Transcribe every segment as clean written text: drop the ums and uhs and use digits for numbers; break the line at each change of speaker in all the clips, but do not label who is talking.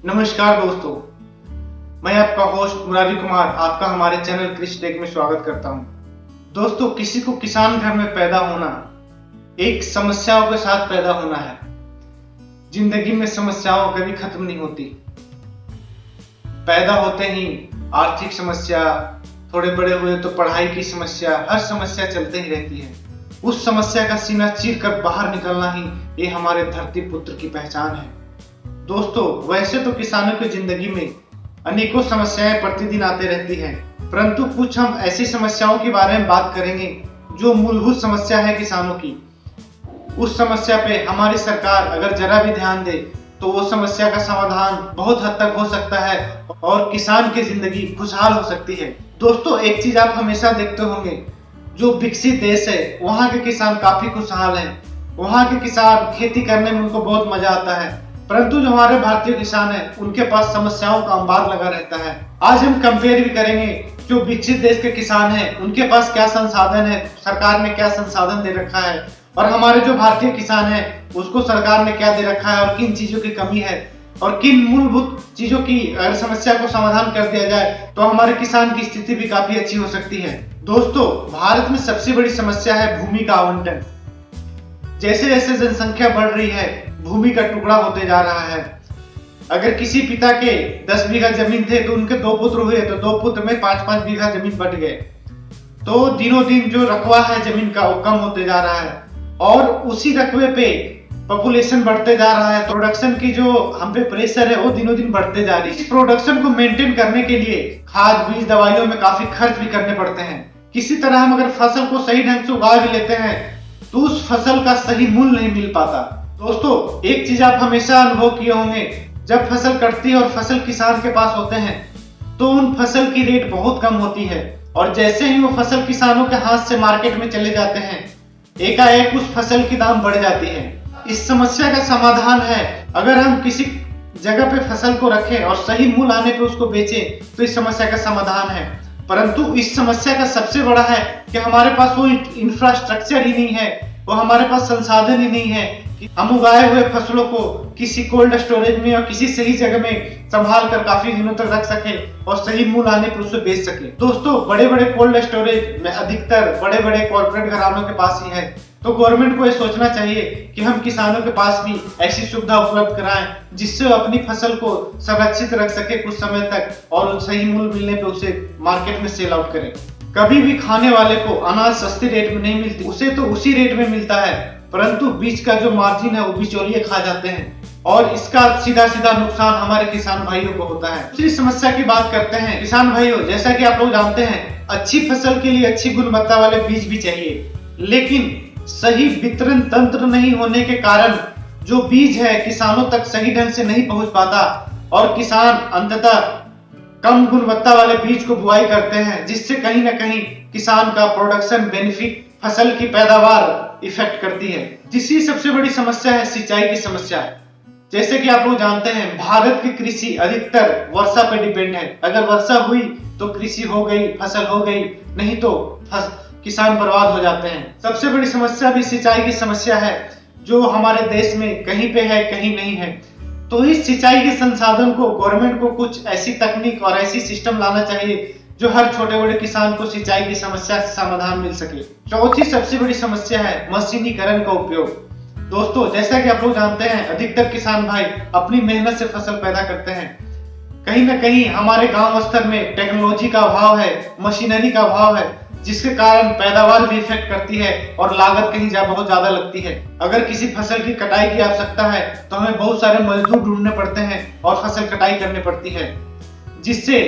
नमस्कार दोस्तों, मैं आपका होस्ट मुरारी कुमार आपका हमारे चैनल कृषि टेक में स्वागत करता हूं। दोस्तों, किसी को किसान घर में पैदा होना एक समस्याओं के साथ पैदा होना है। जिंदगी में समस्याओं कभी खत्म नहीं होती। पैदा होते ही आर्थिक समस्या, थोड़े बड़े हुए तो पढ़ाई की समस्या, हर समस्या चलते ही रहती है। उस समस्या का सीना चीर कर बाहर निकलना ही ये हमारे धरती पुत्र की पहचान है। दोस्तों, वैसे तो किसानों की जिंदगी में अनेकों समस्याएं प्रतिदिन आते रहती हैं, परंतु कुछ हम ऐसी समस्याओं के बारे में बात करेंगे जो मूलभूत समस्या है किसानों की। उस समस्या पे हमारी सरकार अगर जरा भी ध्यान दे तो वो समस्या का समाधान बहुत हद तक हो सकता है और किसान की जिंदगी खुशहाल हो सकती है। दोस्तों, एक चीज आप हमेशा देखते होंगे, जो विकसित देश है वहाँ के किसान काफी खुशहाल हैं। वहाँ के किसान खेती करने में उनको बहुत मजा आता है, परंतु जो हमारे भारतीय किसान हैं उनके पास समस्याओं का अंबार लगा रहता है। आज हम कंपेयर भी करेंगे, जो विकसित देश के किसान हैं उनके पास क्या संसाधन है, सरकार ने क्या संसाधन दे रखा है, और हमारे जो भारतीय किसान हैं उसको सरकार ने क्या दे रखा है और किन चीजों की कमी है और किन मूलभूत चीजों की अगर समस्या को समाधान कर दिया जाए तो हमारे किसान की स्थिति भी काफी अच्छी हो सकती है। दोस्तों, भारत में सबसे बड़ी समस्या है भूमि का आवंटन। जैसे जैसे जनसंख्या बढ़ रही है, भूमि का टुकड़ा होते जा रहा है। अगर किसी पिता के 10 बीघा जमीन थे तो उनके 2 पुत्र हुए तो 2 पुत्र में 5-5 बीघा जमीन बट गए। तो दिनों दिन जो रकबा है जमीन का वो कम होते जा रहा है और उसी रकबे पे पॉपुलेशन बढ़ते जा रहा है। प्रोडक्शन की जो हम पे प्रेशर है वो दिनों दिन बढ़ते जा रही है। इस प्रोडक्शन को मेंटेन करने के लिए खाद, बीज, दवाइयों में काफी खर्च भी करने पड़ते हैं। किसी तरह हम अगर फसल को सही ढंग से उगा भी लेते हैं तो उस फसल का सही मूल्य नहीं मिल पाता। दोस्तों, एक चीज आप हमेशा अनुभव किए होंगे, जब फसल कटती है और फसल किसान के पास होते हैं तो उन फसल की रेट बहुत कम होती है और जैसे ही वो फसल किसानों के हाथ से मार्केट में चले जाते हैं एकाएक उस फसल की दाम बढ़ जाती है। इस समस्या का समाधान है, अगर हम किसी जगह पे फसल को रखें और सही मूल्य आने पे उसको बेचें तो इस समस्या का समाधान है। परंतु इस समस्या का सबसे बड़ा है कि हमारे पास वो इंफ्रास्ट्रक्चर ही नहीं है, वो हमारे पास संसाधन ही नहीं है कि हम उगाए हुए फसलों को किसी कोल्ड स्टोरेज में और किसी सही जगह में संभाल कर काफी दिनों तक रख सके और सही मूल्य आने पर उसे बेच सके। दोस्तों, बड़े बड़े कोल्ड स्टोरेज में अधिकतर बड़े बड़े कॉर्पोरेट घरानों के पास ही है, तो गवर्नमेंट को ये सोचना चाहिए कि हम किसानों के पास भी ऐसी सुविधा उपलब्ध कराएं जिससे अपनी फसल को संरक्षित रख सके कुछ समय तक और सही मूल्य मिलने पे उसे मार्केट में सेल आउट करें। कभी भी खाने वाले को अनाज सस्ती रेट में नहीं मिलती, उसे तो उसी रेट में मिलता है, परंतु बीच का जो मार्जिन है वो बिचौलिए खा जाते हैं और इसका सीधा सीधा नुकसान हमारे किसान भाइयों को होता है। दूसरी समस्या की बात करते हैं। किसान भाइयों, जैसा कि आप लोग जानते हैं, अच्छी फसल के लिए अच्छी गुणवत्ता वाले बीज भी चाहिए, लेकिन सही वितरण तंत्र नहीं होने के कारण जो बीज है किसानों तक सही ढंग से नहीं पहुंच पाता और किसान अंततः कम गुणवत्ता वाले बीज को बुआई करते हैं, जिससे कहीं ना कहीं किसान का प्रोडक्शन बेनिफिट, फसल की पैदावार इफेक्ट करती है। तीसरी सबसे बड़ी समस्या है सिंचाई की समस्या। जैसे कि आप लोग जानते हैं, भारत की कृषि अधिकतर वर्षा पर डिपेंड है। अगर वर्षा हुई तो कृषि हो गई, फसल हो गई, नहीं तो किसान बर्बाद हो जाते हैं। सबसे बड़ी समस्या भी सिंचाई की समस्या है, जो हमारे देश में कहीं पे है कहीं नहीं है। तो इस सिंचाई के संसाधन को गवर्नमेंट को कुछ ऐसी तकनीक और ऐसी सिस्टम लाना चाहिए जो हर छोटे बड़े किसान को सिंचाई की समस्या से समाधान मिल सके। चौथी सबसे बड़ी समस्या है मशीनीकरण का उपयोग। दोस्तों, जैसा कि आप लोग जानते हैं, अधिकतर किसान भाई अपनी मेहनत से फसल पैदा करते हैं। कहीं ना कहीं हमारे गांव स्तर में टेक्नोलॉजी का अभाव है, मशीनरी का अभाव है, जिसके कारण पैदावार भी इफेक्ट करती है और लागत कहीं बहुत ज्यादा लगती है। अगर किसी फसल की कटाई की आवश्यकता है तो हमें बहुत सारे मजदूर ढूंढने पड़ते हैं और फसल कटाई करनी पड़ती है, जिससे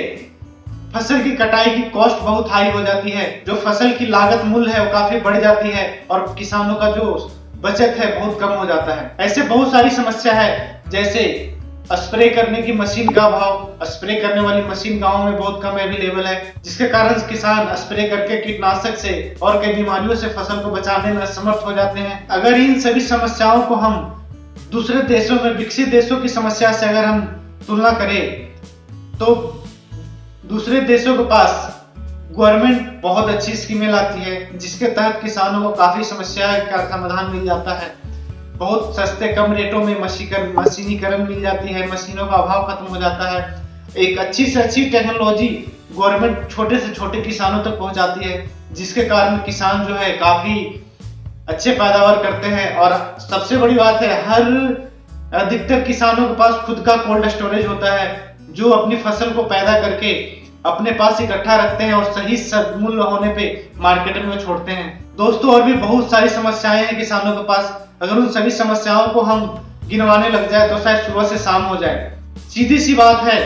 फसल की कटाई की कॉस्ट बहुत हाई हो जाती है। जो फसल की लागत मूल्य है वो काफी बढ़ जाती है और किसानों का जो बचत है बहुत कम हो जाता है। ऐसे बहुत सारी समस्या है, जैसे स्प्रे करने की मशीन का अभाव। स्प्रे करने वाली मशीन गांव में बहुत कम अवेलेबल है, जिसके कारण किसान स्प्रे करके कीटनाशक से और कई बीमारियों से फसल को बचाने में असमर्थ हो जाते हैं। अगर इन सभी समस्याओं को हम दूसरे देशों में, विकसित देशों की समस्या से अगर हम तुलना करें तो दूसरे देशों के पास गवर्नमेंट बहुत अच्छी स्कीमें लाती है, जिसके तहत किसानों को काफी समस्या का समाधान मिल जाता है। बहुत सस्ते कम रेटों में मशीनीकरण मिल जाती है, मशीनों का अभाव खत्म हो जाता है। एक अच्छी से अच्छी टेक्नोलॉजी गवर्नमेंट छोटे से छोटे किसानों तक पहुंचाती है, जिसके कारण किसान जो है काफी अच्छे पैदावार करते हैं। और सबसे बड़ी बात है, अधिकतर किसानों के पास खुद का कोल्ड स्टोरेज होता है, जो अपनी फसल को पैदा करके अपने पास इकट्ठा रखते हैं और सही मूल्य होने पे मार्केट में छोड़ते हैं। दोस्तों, और भी बहुत सारी समस्याएं हैं किसानों के पास। अगर उन सभी समस्याओं को हम गिनवाने लग जाए तो शायद सुबह से शाम हो जाए। सीधी सी बात है,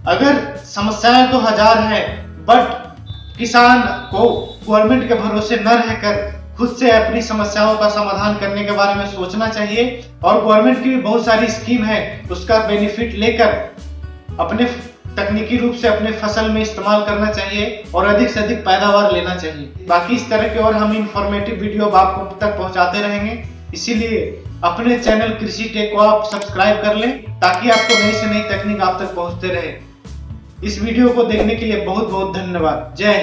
अगर समस्याएं तो हजार है, बट किसान को गवर्नमेंट के भरोसे न रहकर खुद से अपनी समस्याओं का समाधान करने के बारे में सोचना चाहिए। और गवर्नमेंट की भी बहुत सारी स्कीम है, उसका बेनिफिट लेकर अपने तकनीकी रूप से अपने फसल में इस्तेमाल करना चाहिए और अधिक से अधिक पैदावार लेना चाहिए। बाकी इस तरह के और हम इंफॉर्मेटिव वीडियो आपको तक पहुंचाते रहेंगे, इसीलिए अपने चैनल कृषि टेक को आप सब्सक्राइब कर लें, ताकि आपको नई से नई तकनीक आप तक पहुंचते रहे। इस वीडियो को देखने के लिए बहुत बहुत धन्यवाद। जय हिंद।